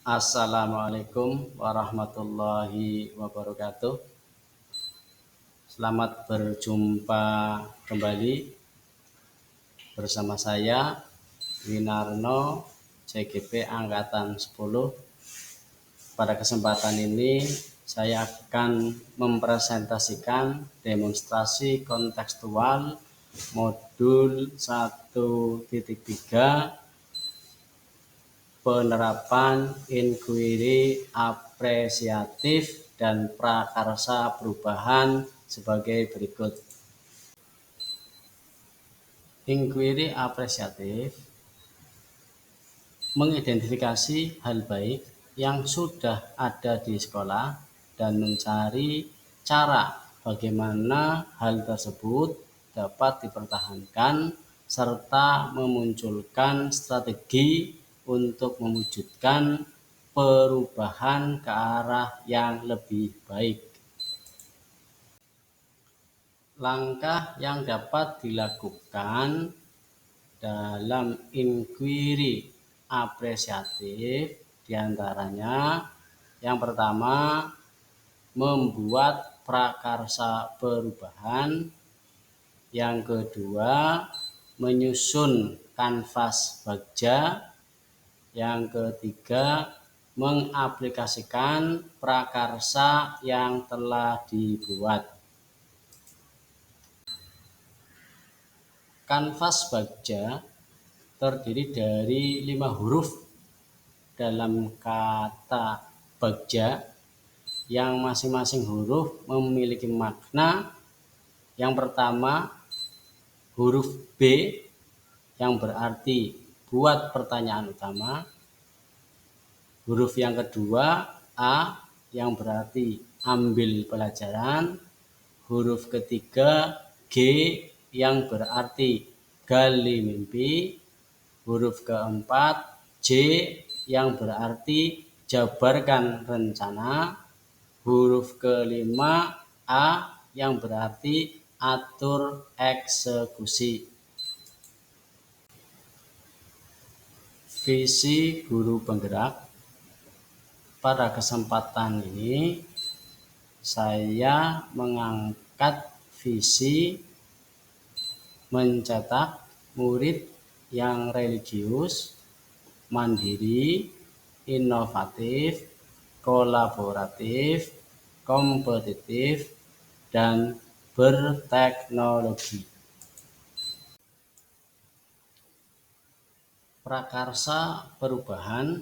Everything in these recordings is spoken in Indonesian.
Assalamualaikum warahmatullahi wabarakatuh. Selamat berjumpa kembali bersama saya Winarno CGP Angkatan 10. Pada kesempatan ini saya akan mempresentasikan demonstrasi kontekstual modul 1.3 penerapan inquiry apresiatif dan prakarsa perubahan sebagai berikut. Inquiry apresiatif mengidentifikasi hal baik yang sudah ada di sekolah dan mencari cara bagaimana hal tersebut dapat dipertahankan serta memunculkan strategi untuk mewujudkan perubahan ke arah yang lebih baik. Langkah yang dapat dilakukan dalam inquiry apresiatif diantaranya yang pertama, membuat prakarsa perubahan. Yang kedua, menyusun kanvas bagja. Yang ketiga, mengaplikasikan prakarsa yang telah dibuat. Kanvas bagja terdiri dari 5 huruf dalam kata bagja yang masing-masing huruf memiliki makna. Yang pertama, huruf B yang berarti buat pertanyaan utama. Huruf yang kedua, A yang berarti ambil pelajaran. Huruf ketiga, G yang berarti gali mimpi. Huruf keempat, J yang berarti jabarkan rencana. Huruf kelima, A yang berarti atur eksekusi. Visi guru penggerak. Pada kesempatan ini saya mengangkat visi mencetak murid yang religius, mandiri, inovatif, kolaboratif, kompetitif, dan berteknologi. Prakarsa perubahan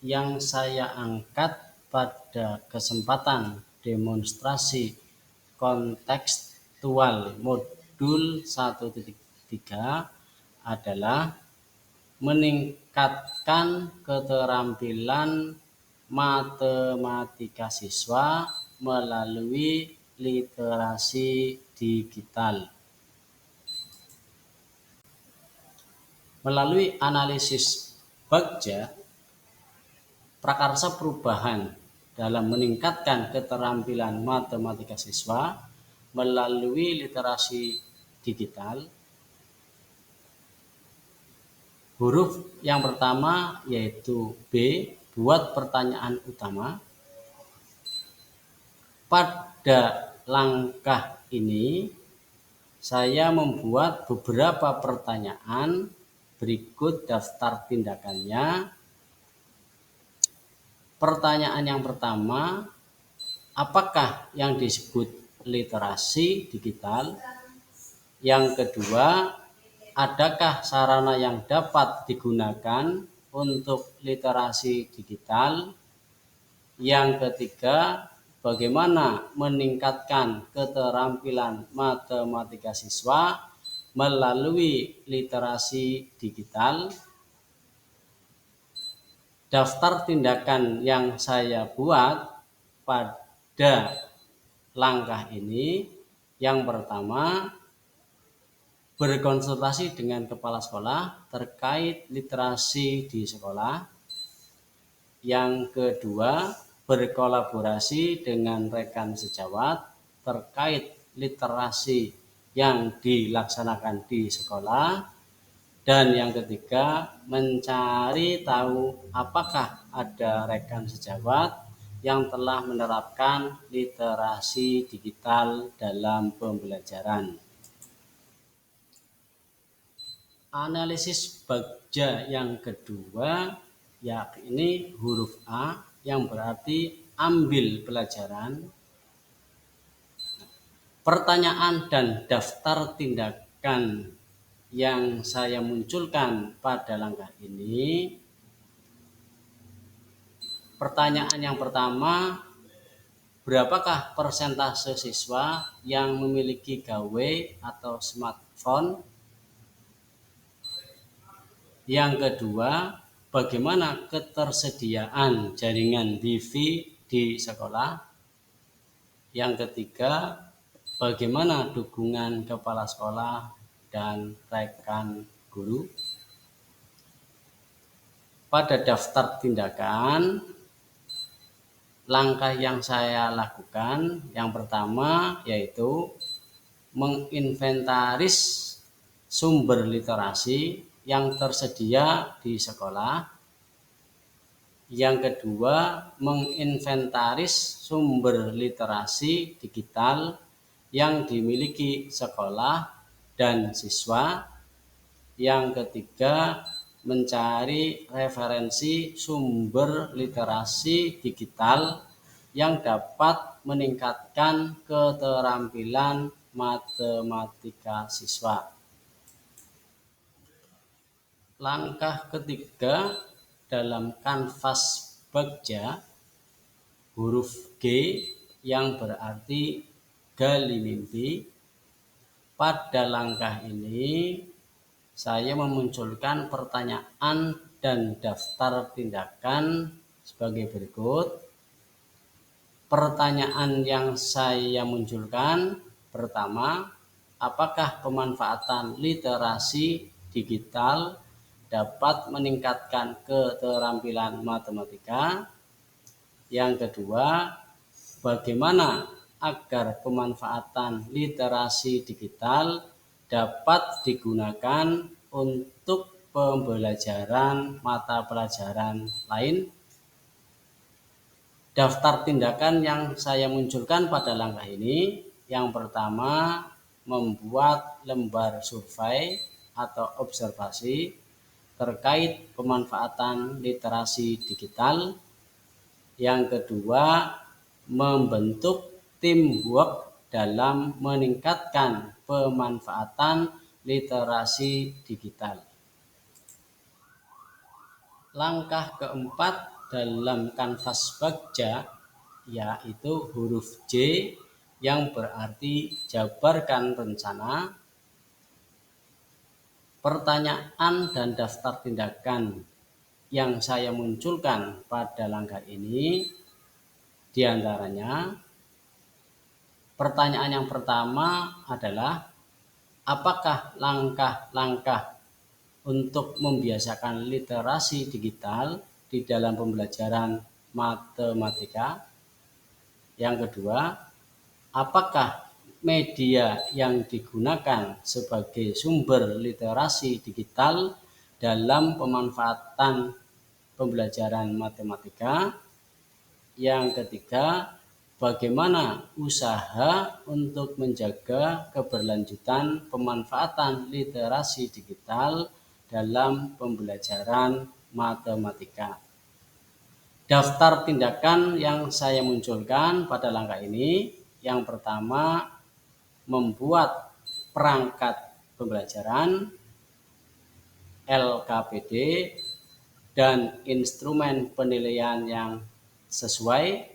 yang saya angkat pada kesempatan demonstrasi kontekstual modul 1.3 adalah meningkatkan keterampilan matematika siswa melalui literasi digital. Melalui analisis bagja, prakarsa perubahan dalam meningkatkan keterampilan matematika siswa melalui literasi digital. Huruf yang pertama yaitu B, buat pertanyaan utama. Pada langkah ini, saya membuat beberapa pertanyaan. Berikut daftar tindakannya. Pertanyaan yang pertama, apakah yang disebut literasi digital? Yang kedua, adakah sarana yang dapat digunakan untuk literasi digital? Yang ketiga, bagaimana meningkatkan keterampilan matematika siswa melalui literasi digital? Daftar tindakan yang saya buat pada langkah ini, yang pertama, berkonsultasi dengan kepala sekolah terkait literasi di sekolah. Yang kedua, berkolaborasi dengan rekan sejawat terkait literasi yang dilaksanakan di sekolah. Dan yang ketiga, mencari tahu apakah ada rekan sejawat yang telah menerapkan literasi digital dalam pembelajaran. Analisis bagja yang kedua yakni huruf A yang berarti ambil pelajaran. Pertanyaan dan daftar tindakan yang saya munculkan pada langkah ini. Pertanyaan yang pertama, berapakah persentase siswa yang memiliki gawe atau smartphone? Yang kedua, bagaimana ketersediaan jaringan Wi-Fi di sekolah? Yang ketiga, bagaimana dukungan kepala sekolah dan rekan guru? Pada daftar tindakan, langkah yang saya lakukan yang pertama yaitu menginventaris sumber literasi yang tersedia di sekolah. Yang kedua, menginventaris sumber literasi digital yang dimiliki sekolah dan siswa. Yang ketiga, mencari referensi sumber literasi digital yang dapat meningkatkan keterampilan matematika siswa. Langkah ketiga dalam kanvas bagja, huruf G yang berarti gali mimpi. Pada langkah ini saya memunculkan pertanyaan dan daftar tindakan sebagai berikut. Pertanyaan yang saya munculkan pertama, apakah pemanfaatan literasi digital dapat meningkatkan keterampilan matematika? Yang kedua, bagaimana agar pemanfaatan literasi digital dapat digunakan untuk pembelajaran mata pelajaran lain? Daftar tindakan yang saya munculkan pada langkah ini, yang pertama, membuat lembar survei atau observasi terkait pemanfaatan literasi digital. Yang kedua, membentuk teamwork dalam meningkatkan pemanfaatan literasi digital. Langkah keempat dalam kanvas bagja yaitu huruf J yang berarti jabarkan rencana. Pertanyaan dan daftar tindakan yang saya munculkan pada langkah ini diantaranya, pertanyaan yang pertama adalah apakah langkah-langkah untuk membiasakan literasi digital di dalam pembelajaran matematika? Yang kedua, apakah media yang digunakan sebagai sumber literasi digital dalam pemanfaatan pembelajaran matematika? Yang ketiga, bagaimana usaha untuk menjaga keberlanjutan pemanfaatan literasi digital dalam pembelajaran matematika? Daftar tindakan yang saya munculkan pada langkah ini, yang pertama, membuat perangkat pembelajaran, LKPD, dan instrumen penilaian yang sesuai.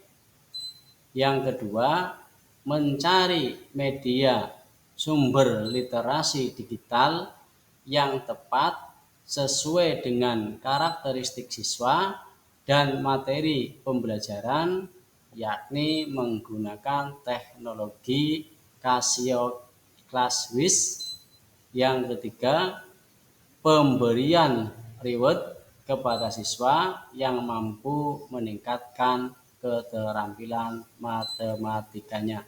Yang kedua, mencari media sumber literasi digital yang tepat sesuai dengan karakteristik siswa dan materi pembelajaran, yakni menggunakan teknologi Casio ClassWiz. Yang ketiga, pemberian reward kepada siswa yang mampu meningkatkan keterampilan matematikanya.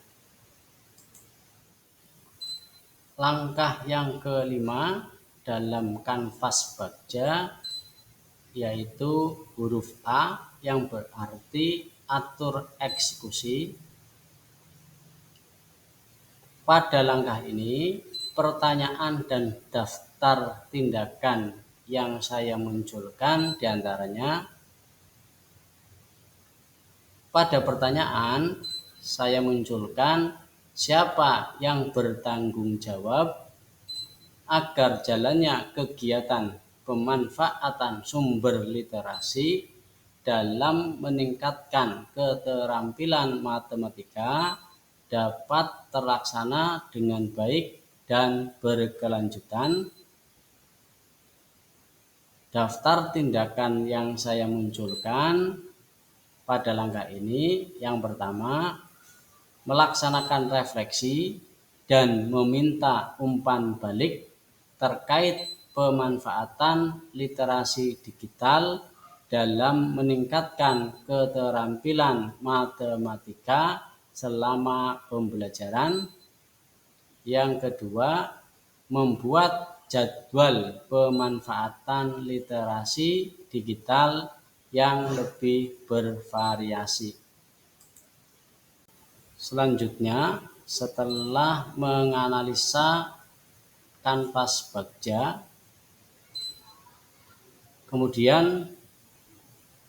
Langkah yang kelima dalam kanvas Bagja, yaitu huruf A yang berarti atur eksekusi. Pada langkah ini, pertanyaan dan daftar tindakan yang saya munculkan diantaranya, pada pertanyaan saya munculkan siapa yang bertanggung jawab agar jalannya kegiatan pemanfaatan sumber literasi dalam meningkatkan keterampilan matematika dapat terlaksana dengan baik dan berkelanjutan. Daftar tindakan yang saya munculkan pada langkah ini, yang pertama, melaksanakan refleksi dan meminta umpan balik terkait pemanfaatan literasi digital dalam meningkatkan keterampilan matematika selama pembelajaran. Yang kedua, membuat jadwal pemanfaatan literasi digital yang lebih bervariasi. Selanjutnya, setelah menganalisa kanvas Bagja, kemudian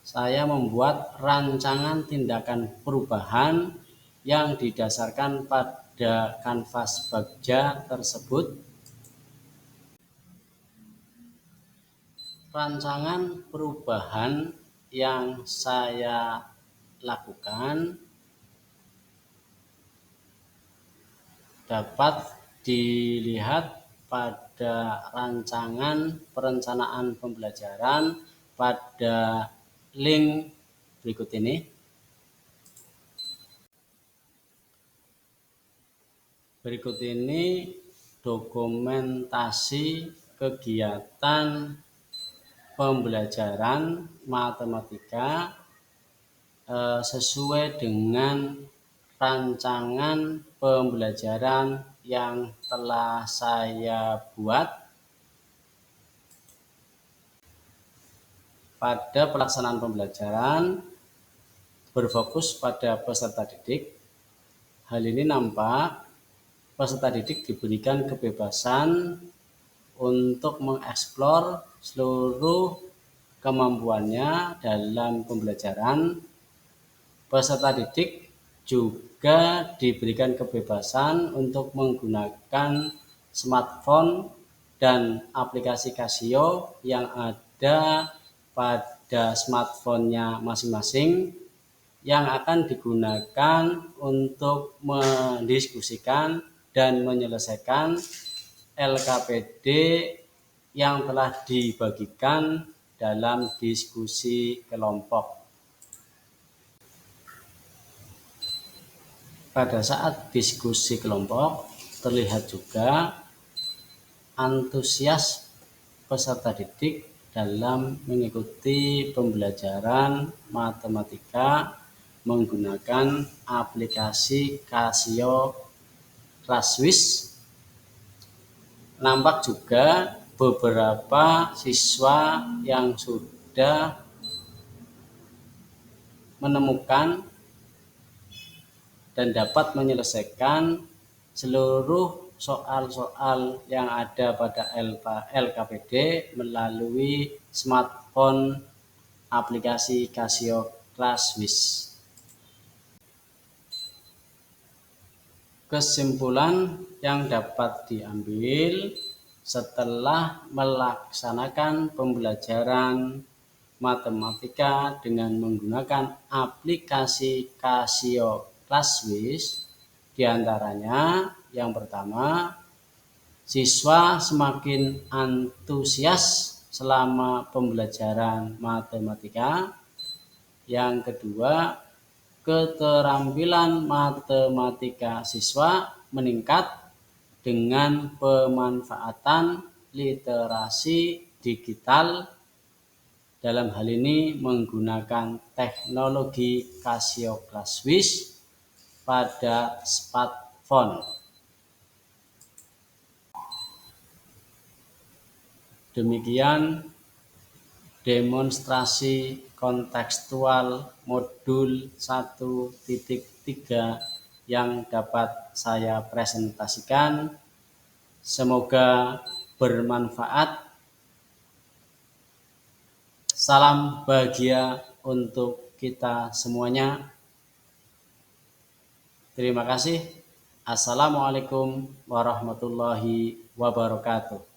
saya membuat rancangan tindakan perubahan yang didasarkan pada kanvas Bagja tersebut. Rancangan perubahan yang saya lakukan dapat dilihat pada rancangan perencanaan pembelajaran pada link berikut ini. Berikut ini dokumentasi kegiatan pembelajaran matematika sesuai dengan rancangan pembelajaran yang telah saya buat. Pada pelaksanaan pembelajaran berfokus pada peserta didik. Hal ini nampak peserta didik diberikan kebebasan untuk mengeksplor seluruh kemampuannya dalam pembelajaran. Peserta didik juga diberikan kebebasan untuk menggunakan smartphone dan aplikasi Casio yang ada pada smartphone-nya masing-masing yang akan digunakan untuk mendiskusikan dan menyelesaikan LKPD yang telah dibagikan dalam diskusi kelompok. Pada saat diskusi kelompok, terlihat juga antusias peserta didik dalam mengikuti pembelajaran matematika menggunakan aplikasi Casio Classwiz. Nampak juga beberapa siswa yang sudah menemukan dan dapat menyelesaikan seluruh soal-soal yang ada pada LKPD melalui smartphone aplikasi Casio Classwiz. Kesimpulan yang dapat diambil setelah melaksanakan pembelajaran matematika dengan menggunakan aplikasi Casio Classwiz, diantaranya yang pertama, siswa semakin antusias selama pembelajaran matematika. Yang kedua, keterampilan matematika siswa meningkat dengan pemanfaatan literasi digital, dalam hal ini menggunakan teknologi Casio Classwiz pada smartphone. Demikian demonstrasi kontekstual modul 1.3 yang dapat saya presentasikan. Semoga bermanfaat. Salam bahagia untuk kita semuanya. Terima kasih. Assalamualaikum warahmatullahi wabarakatuh.